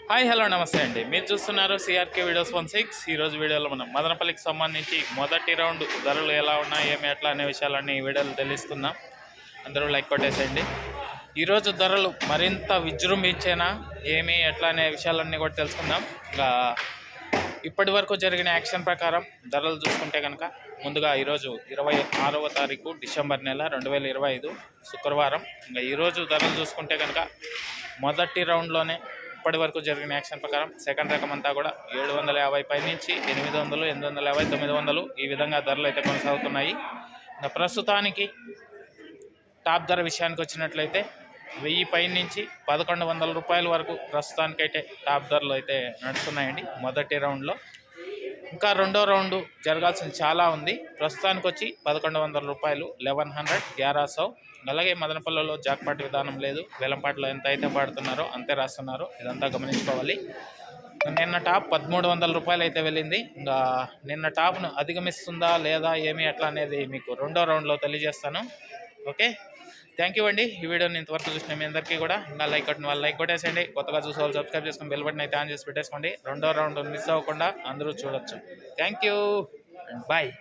Hi hello నమస్తే అండి. మీరు చూస్తున్నారు సిఆర్కే వీడియోస్ 16. ఈరోజు వీడియోలో మనం మదనపల్లికి సంబంధించి మొదటి రౌండ్ ధరలు ఎలా ఉన్నాయి, ఏమి ఎట్లా అనే విషయాలన్నీ ఈ వీడియోలో తెలుసుకుందాం. అందరూ లైక్ కొట్టేసేయండి. ఈరోజు ధరలు మరింత విజృంభించేనా, ఏమి ఎట్లా అనే విషయాలన్నీ కూడా తెలుసుకుందాం. ఇంకా ఇప్పటి వరకు జరిగిన యాక్షన్ ప్రకారం ధరలు చూసుకుంటే కనుక ముందుగా ఈరోజు 26వ తారీఖు డిసెంబర్ నెల 2025 శుక్రవారం. ఇంకా ఈరోజు ధరలు చూసుకుంటే కనుక మొదటి రౌండ్లోనే ఇప్పటి వరకు జరిగిన యాక్షన్ ప్రకారం సెకండ్ రకం అంతా కూడా 750 పై నుంచి 800, 850, 900 ఈ విధంగా ధరలు అయితే కొనసాగుతున్నాయి. ప్రస్తుతానికి టాప్ ధర విషయానికి వచ్చినట్లయితే 1000 పై నుంచి 1100 రూపాయల వరకు ప్రస్తుతానికైతే టాప్ ధరలు అయితే నడుస్తున్నాయండి మొదటి రౌండ్లో. ఇంకా రెండో రౌండ్ జరగాల్సింది చాలా ఉంది. ప్రస్తుతానికి వచ్చి 1100 రూపాయలు, 1100, 1100. అలాగే మదనపల్లిలో జాక్పాట్ విధానం లేదు. వేలంపాట్లో ఎంత అయితే పాడుతున్నారో అంతే రాస్తున్నారు. ఇదంతా గమనించుకోవాలి. నిన్న టాప్ 1300 రూపాయలు అయితే వెళ్ళింది. ఇంకా నిన్న టాప్ను అధిగమిస్తుందా లేదా ఏమి ఎట్లా అనేది మీకు రెండో రౌండ్లో తెలియజేస్తాను. ఓకే, థ్యాంక్ యూ అండి. ఈ వీడియోని ఇంతవరకు చూసిన మీ అందరికీ కూడా ఇంకా లైక్ కొట్టిన వాళ్ళు లైక్ కొట్టేసండి. కొత్తగా చూసే వాళ్ళు సబ్స్క్రైబ్ చేసుకుని బెల్ బటన్ అయితే ఆన్ చేసి పెట్టేసుకోండి. రెండో రౌండ్ మిస్ అవ్వకుండా అందరూ చూడొచ్చు. Thank you, bye.